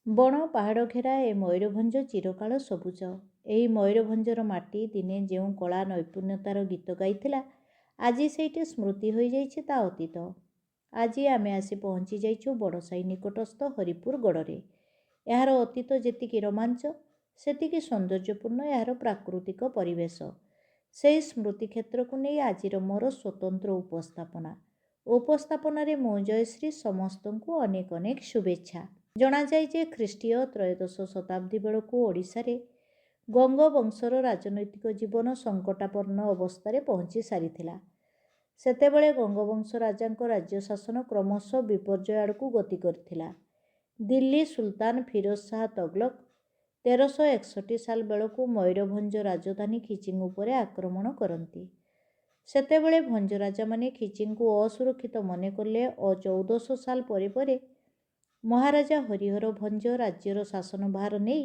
ବଣ ପାହାଡ଼ ଘେରା ଏ ମୟୂରଭଞ୍ଜ ଚିରକାଳ ସବୁଜ। ଏହି ମୟୂରଭଞ୍ଜର ମାଟି ଦିନେ ଯେଉଁ କଳା ନୈପୁଣ୍ୟତାର ଗୀତ ଗାଇଥିଲା, ଆଜି ସେଇଠି ସ୍ମୃତି ହୋଇଯାଇଛି ତା ଅତୀତ। ଆଜି ଆମେ ଆସି ପହଞ୍ଚି ଯାଇଛୁ ବଡ଼ସାହି ନିକଟସ୍ଥ ହରିପୁର ଗଡ଼ରେ। ଏହାର ଅତୀତ ଯେତିକି ରୋମାଞ୍ଚ, ସେତିକି ସୌନ୍ଦର୍ଯ୍ୟପୂର୍ଣ୍ଣ ଏହାର ପ୍ରାକୃତିକ ପରିବେଶ। ସେହି ସ୍ମୃତି କ୍ଷେତ୍ରକୁ ନେଇ ଆଜିର ମୋର ସ୍ୱତନ୍ତ୍ର ଉପସ୍ଥାପନାରେ ମୁଁ ଜୟଶ୍ରୀ ସମସ୍ତଙ୍କୁ ଅନେକ ଅନେକ ଶୁଭେଚ୍ଛା। ଜଣାଯାଏ ଯେ ଖ୍ରୀଷ୍ଟୀୟ ତ୍ରୟୋଦଶ ଶତାବ୍ଦୀ ବେଳକୁ ଓଡ଼ିଶାରେ ଗଙ୍ଗବଂଶର ରାଜନୈତିକ ଜୀବନ ସଙ୍କଟାପନ୍ନ ଅବସ୍ଥାରେ ପହଞ୍ଚି ସାରିଥିଲା। ସେତେବେଳେ ଗଙ୍ଗବଂଶ ରାଜାଙ୍କ ରାଜ୍ୟ ଶାସନ କ୍ରମଶଃ ବିପର୍ଯ୍ୟୟ ଆଡ଼କୁ ଗତି କରିଥିଲା। ଦିଲ୍ଲୀ ସୁଲତାନ ଫିରୋଜ ଶାହ ତଗଲକ 1361 ସାଲ ବେଳକୁ ମୟୂରଭଞ୍ଜ ରାଜଧାନୀ ଖିଚିଙ୍ଗ ଉପରେ ଆକ୍ରମଣ କରନ୍ତି। ସେତେବେଳେ ଭଞ୍ଜ ରାଜାମାନେ ଖିଚିଙ୍ଗକୁ ଅସୁରକ୍ଷିତ ମନେ କଲେ ଓ 1400 ସାଲ ପରେ ମହାରାଜା ହରିହର ଭଞ୍ଜ ରାଜ୍ୟର ଶାସନଭାର ନେଇ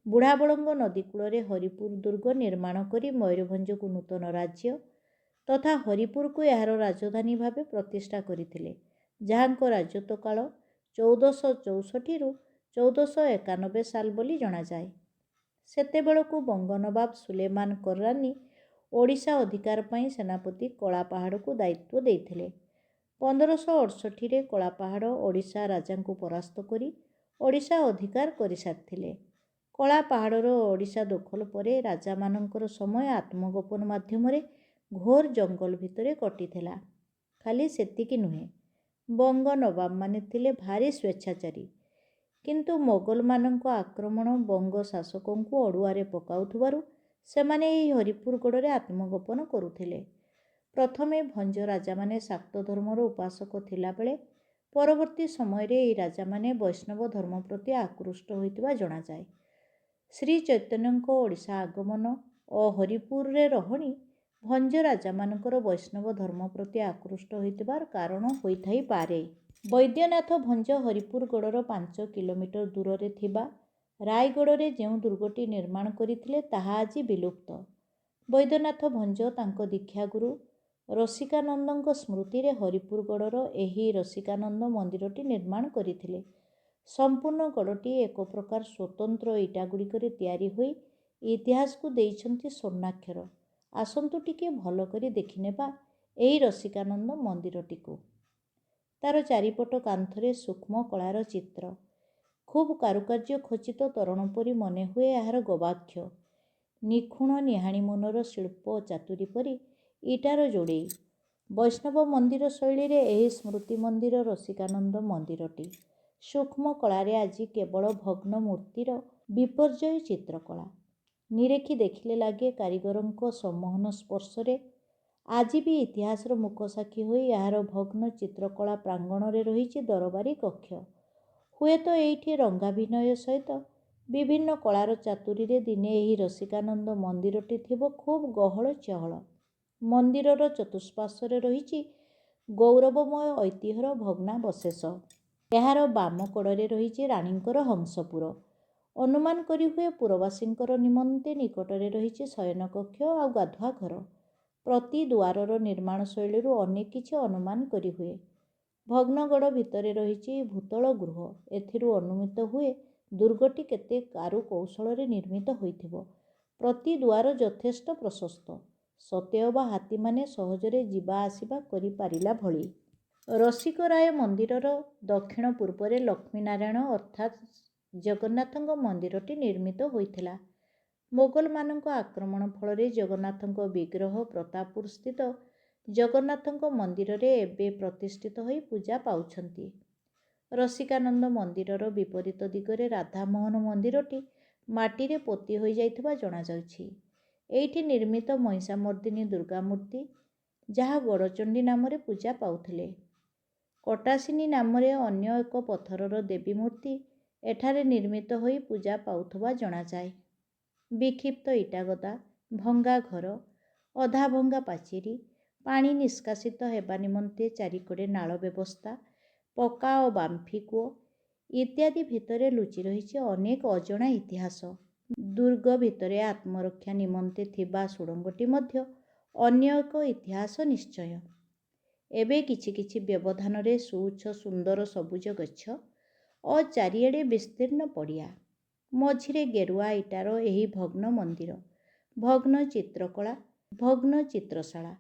ବୁଢ଼ାବଳଙ୍ଗ ନଦୀ କୂଳରେ ହରିପୁର ଦୁର୍ଗ ନିର୍ମାଣ କରି ମୟୂରଭଞ୍ଜକୁ ନୂତନ ରାଜ୍ୟ ତଥା ହରିପୁରକୁ ଏହାର ରାଜଧାନୀ ଭାବେ ପ୍ରତିଷ୍ଠା କରିଥିଲେ, ଯାହାଙ୍କ ରାଜତ୍ୱ କାଳ 1464 ରୁ 1491 ସାଲ ବୋଲି ଜଣାଯାଏ। ସେତେବେଳକୁ ବଙ୍ଗ ନବାବ ସୁଲେମାନ କର୍ରାନୀ ଓଡ଼ିଶା ଅଧିକାର ପାଇଁ ସେନାପତି କଳାପାହାଡ଼କୁ ଦାୟିତ୍ୱ ଦେଇଥିଲେ। 1568ରେ କଳାପାହାଡ଼ ଓଡ଼ିଶା ରାଜାଙ୍କୁ ପରାସ୍ତ କରି ଓଡ଼ିଶା ଅଧିକାର କରିସାରିଥିଲେ। କଳାପାହାଡ଼ର ଓଡ଼ିଶା ଦଖଲ ପରେ ରାଜାମାନଙ୍କର ସମୟ ଆତ୍ମଗୋପନ ମାଧ୍ୟମରେ ଘୋର ଜଙ୍ଗଲ ଭିତରେ କଟିଥିଲା। ଖାଲି ସେତିକି ନୁହେଁ, ବଙ୍ଗ ନବାବମାନେ ଥିଲେ ଭାରି ସ୍ୱେଚ୍ଛାଚାରୀ। କିନ୍ତୁ ମୋଗଲମାନଙ୍କ ଆକ୍ରମଣ ବଙ୍ଗ ଶାସକଙ୍କୁ ଅଡ଼ୁଆରେ ପକାଉଥିବାରୁ ସେମାନେ ଏହି ହରିପୁର ଗଡ଼ରେ ଆତ୍ମଗୋପନ କରୁଥିଲେ। ପ୍ରଥମେ ଭଞ୍ଜ ରାଜାମାନେ ଶାକ୍ତ ଧର୍ମର ଉପାସକ ଥିଲାବେଳେ ପରବର୍ତ୍ତୀ ସମୟରେ ଏହି ରାଜାମାନେ ବୈଷ୍ଣବ ଧର୍ମ ପ୍ରତି ଆକୃଷ୍ଟ ହୋଇଥିବା ଜଣାଯାଏ। ଶ୍ରୀ ଚୈତନ୍ୟଙ୍କ ଓଡ଼ିଶା ଆଗମନ ଓ ହରିପୁରରେ ରହଣି ଭଞ୍ଜ ରାଜାମାନଙ୍କର ବୈଷ୍ଣବ ଧର୍ମ ପ୍ରତି ଆକୃଷ୍ଟ ହୋଇଥିବାର କାରଣ ହୋଇଥାଇପାରେ। ବୈଦ୍ୟନାଥ ଭଞ୍ଜ ହରିପୁର ଗଡ଼ର 5 କିଲୋମିଟର ଦୂରରେ ଥିବା ରାୟଗଡ଼ରେ ଯେଉଁ ଦୁର୍ଗଟି ନିର୍ମାଣ କରିଥିଲେ ତାହା ଆଜି ବିଲୁପ୍ତ। ବୈଦ୍ୟନାଥ ଭଞ୍ଜ ତାଙ୍କ ଦୀକ୍ଷାଗୁରୁ ରସିକାନନ୍ଦଙ୍କ ସ୍ମୃତିରେ ହରିପୁର ଗଡ଼ର ଏହି ରସିକାନନ୍ଦ ମନ୍ଦିରଟି ନିର୍ମାଣ କରିଥିଲେ। ସମ୍ପୂର୍ଣ୍ଣ ଗଡ଼ଟି ଏକ ପ୍ରକାର ସ୍ୱତନ୍ତ୍ର ଇଟାଗୁଡ଼ିକରେ ତିଆରି ହୋଇ ଇତିହାସକୁ ଦେଇଛନ୍ତି ସ୍ୱର୍ଣ୍ଣାକ୍ଷର। ଆସନ୍ତୁ ଟିକେ ଭଲ କରି ଦେଖିନେବା ଏହି ରସିକାନନ୍ଦ ମନ୍ଦିରଟିକୁ। ତାର ଚାରିପଟ କାନ୍ଥରେ ସୂକ୍ଷ୍ମ କଳାର ଚିତ୍ର। ଖୁବ୍ କାରୁକାର୍ଯ୍ୟ ଖଚିତ ତୋରଣ ପରି ମନେହୁଏ ଏହାର ଗବାକ୍ଷ। ନିଖୁଣ ନିହାଣିମୁନର ଶିଳ୍ପ ଚାତୁରୀ ପରି ଇଟାର ଯୋଡ଼େଇ। ବୈଷ୍ଣବ ମନ୍ଦିର ଶୈଳୀରେ ଏହି ସ୍ମୃତି ମନ୍ଦିର ରସିକାନନ୍ଦ ମନ୍ଦିରଟି। ସୂକ୍ଷ୍ମ କଳାରେ ଆଜି କେବଳ ଭଗ୍ନ ମୂର୍ତ୍ତିର ବିପର୍ଯ୍ୟୟ ଚିତ୍ରକଳା। ନିରେଖି ଦେଖିଲେ ଲାଗେ କାରିଗରଙ୍କ ସମ୍ମୋହନ ସ୍ପର୍ଶରେ ଆଜି ବି ଇତିହାସର ମୁକସାକ୍ଷୀ ହୋଇ ଏହାର ଭଗ୍ନ ଚିତ୍ରକଳା ପ୍ରାଙ୍ଗଣରେ ରହିଛି ଦରବାରୀ କକ୍ଷ। ହୁଏତ ଏଇଠି ରଙ୍ଗାଭିନୟ ସହିତ ବିଭିନ୍ନ କଳାର ଚାତୁରୀରେ ଦିନେ ଏହି ରସିକାନନ୍ଦ ମନ୍ଦିରଟି ଥିବ ଖୁବ୍ ଗହଳ ଚହଳ। ମନ୍ଦିରର ଚତୁଃପାର୍ଶ୍ୱରେ ରହିଛି ଗୌରବମୟ ଐତିହ୍ୟର ଭଗ୍ନାବଶେଷ। ଏହାର ବାମ କଡ଼ରେ ରହିଛି ରାଣୀଙ୍କର ହଂସପୁର। ଅନୁମାନ କରିହୁଏ ପୁରବାସୀଙ୍କର ନିମନ୍ତେ ନିକଟରେ ରହିଛି ଶୟନକକ୍ଷ ଆଉ ଗାଧୁଆ ଘର। ପ୍ରତି ଦୁଆରର ନିର୍ମାଣ ଶୈଳୀରୁ ଅନେକ କିଛି ଅନୁମାନ କରିହୁଏ। ଭଗ୍ନଗଡ଼ ଭିତରେ ରହିଛି ଭୂତଳ ଗୃହ। ଏଥିରୁ ଅନୁମିତ ହୁଏ ଦୁର୍ଗଟି କେତେ କାରୁ କୌଶଳରେ ନିର୍ମିତ ହୋଇଥିବ। ପ୍ରତି ଦୁଆର ଯଥେଷ୍ଟ ପ୍ରଶସ୍ତ, ସତେଅବା ହାତୀମାନେ ସହଜରେ ଯିବା ଆସିବା କରିପାରିଲା ଭଳି। ରସିକରାୟ ମନ୍ଦିରର ଦକ୍ଷିଣ ପୂର୍ବରେ ଲକ୍ଷ୍ମୀନାରାୟଣ ଅର୍ଥାତ୍ ଜଗନ୍ନାଥଙ୍କ ମନ୍ଦିରଟି ନିର୍ମିତ ହୋଇଥିଲା। ମୋଗଲମାନଙ୍କ ଆକ୍ରମଣ ଫଳରେ ଜଗନ୍ନାଥଙ୍କ ବିଗ୍ରହ ପ୍ରତାପପୁର ସ୍ଥିତ ଜଗନ୍ନାଥଙ୍କ ମନ୍ଦିରରେ ଏବେ ପ୍ରତିଷ୍ଠିତ ହୋଇ ପୂଜା ପାଉଛନ୍ତି। ରସିକାନନ୍ଦ ମନ୍ଦିରର ବିପରୀତ ଦିଗରେ ରାଧାମୋହନ ମନ୍ଦିରଟି ମାଟିରେ ପୋତି ହୋଇଯାଇଥିବା ଜଣାଯାଉଛି। ଏଇଠି ନିର୍ମିତ ମହିଷାମର୍ଦିନୀ ଦୁର୍ଗା ମୂର୍ତ୍ତି, ଯାହା ଗଡ଼ଚଣ୍ଡୀ ନାମରେ ପୂଜା ପାଉଥିଲେ। କଟାସିନୀ ନାମରେ ଅନ୍ୟ ଏକ ପଥରର ଦେବୀ ମୂର୍ତ୍ତି ଏଠାରେ ନିର୍ମିତ ହୋଇ ପୂଜା ପାଉଥିବା ଜଣାଯାଏ। ବିକ୍ଷିପ୍ତ ଇଟାଗଦା, ଭଙ୍ଗା ଘର, ଅଧାଭଙ୍ଗା ପାଚେରୀ, ପାଣି ନିଷ୍କାସିତ ହେବା ନିମନ୍ତେ ଚାରିକଡ଼େ ନାଳ ବ୍ୟବସ୍ଥା, ପକ୍କା ଓ ବାମ୍ଫି କୂଅ ଇତ୍ୟାଦି ଭିତରେ ଲୁଚି ରହିଛି ଅନେକ ଅଜଣା ଇତିହାସ। ଦୁର୍ଗ ଭିତରେ ଆତ୍ମରକ୍ଷା ନିମନ୍ତେ ଥିବା ସୁଡ଼ଙ୍ଗଟି ମଧ୍ୟ ଅନ୍ୟ ଏକ ଇତିହାସ ନିଶ୍ଚୟ। ଏବେ କିଛି କିଛି ବ୍ୟବଧାନରେ ସୁଉଚ୍ଚ ସୁନ୍ଦର ସବୁଜ ଗଛ ଓ ଚାରିଆଡ଼େ ବିସ୍ତୀର୍ଣ୍ଣ ପଡ଼ିଆ। ମଝିରେ ଗେରୁଆ ଇଟାର ଏହି ଭଗ୍ନ ମନ୍ଦିର, ଭଗ୍ନ ଚିତ୍ରକଳା, ଭଗ୍ନ ଚିତ୍ରଶାଳା,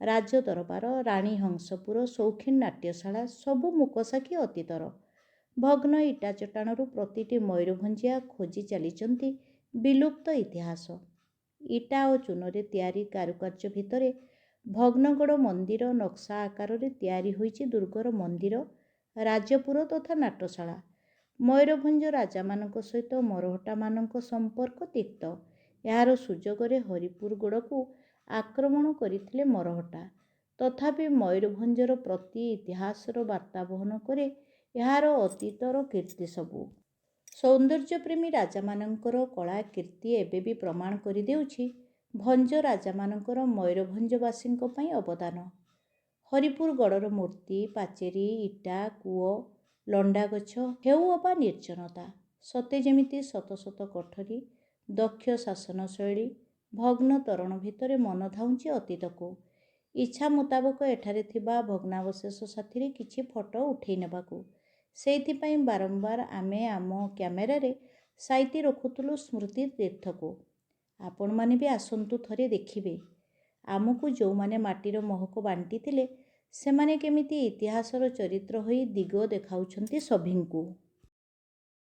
ରାଜଦରବାର, ରାଣୀ ହଂସପୁର, ସୌଖିନ ନାଟ୍ୟଶାଳା ସବୁ ମୁକସାକ୍ଷୀ ଅତୀତର। ଭଗ୍ନ ଇଟା ଚଟାଣରୁ ପ୍ରତିଟି ମୟୂରଭଞ୍ଜିଆ ଖୋଜି ଚାଲିଛନ୍ତି ବିଲୁପ୍ତ ଇତିହାସ। ଇଟା ଓ ଚୂନରେ ତିଆରି କାରୁକାର୍ଯ୍ୟ ଭିତରେ ଭଗ୍ନଗଡ଼ ମନ୍ଦିର ନକ୍ସା ଆକାରରେ ତିଆରି ହୋଇଛି ଦୁର୍ଗର ମନ୍ଦିର, ରାଜପୁର ତଥା ନାଟଶାଳା। ମୟୂରଭଞ୍ଜ ରାଜାମାନଙ୍କ ସହିତ ମରହଟ୍ଟାମାନଙ୍କ ସମ୍ପର୍କ ତିକ୍ତ। ଏହାର ସୁଯୋଗରେ ହରିପୁର ଗଡ଼କୁ ଆକ୍ରମଣ କରିଥିଲେ ମରହଟ୍ଟା। ତଥାପି ମୟୂରଭଞ୍ଜର ପ୍ରତି ଇତିହାସର ବାର୍ତ୍ତା ବହନ କରେ ଏହାର ଅତୀତର କୀର୍ତ୍ତି ସବୁ। ସୌନ୍ଦର୍ଯ୍ୟପ୍ରେମୀ ରାଜାମାନଙ୍କର କଳା କୀର୍ତ୍ତି ଏବେ ବି ପ୍ରମାଣ କରିଦେଉଛି ଭଞ୍ଜ ରାଜାମାନଙ୍କର ମୟୂରଭଞ୍ଜବାସୀଙ୍କ ପାଇଁ ଅବଦାନ। ହରିପୁର ଗଡ଼ର ମୂର୍ତ୍ତି, ପାଚେରୀ, ଇଟା, କୂଅ, ଲଣ୍ଡାଗଛ ହେଉ ଅବା ନିର୍ଜନତା, ସତେ ଯେମିତି ଶତ ଶତ କୋଠରୀ, ଦକ୍ଷ ଶାସନ ଶୈଳୀ, ଭଗ୍ନ ତୋରଣ ଭିତରେ ମନ ଧାଉଁଛି ଅତୀତକୁ। ଇଚ୍ଛା ମୁତାବକ ଏଠାରେ ଥିବା ଭଗ୍ନାବଶେଷ ସାଥିରେ କିଛି ଫଟୋ ଉଠେଇ ନେବାକୁ। ସେଇଥିପାଇଁ ବାରମ୍ବାର ଆମେ ଆମ କ୍ୟାମେରାରେ ସାଇତି ରଖୁଥିଲୁ ସ୍ମୃତି ତୀର୍ଥକୁ। ଆପଣମାନେ ବି ଆସନ୍ତୁ ଥରେ ଦେଖିବେ। ଆମକୁ ଯେଉଁମାନେ ମାଟିର ମହକ ବାଣ୍ଟିଥିଲେ ସେମାନେ କେମିତି ଇତିହାସର ଚରିତ୍ର ହୋଇ ଦିଗ ଦେଖାଉଛନ୍ତି ସଭିଙ୍କୁ।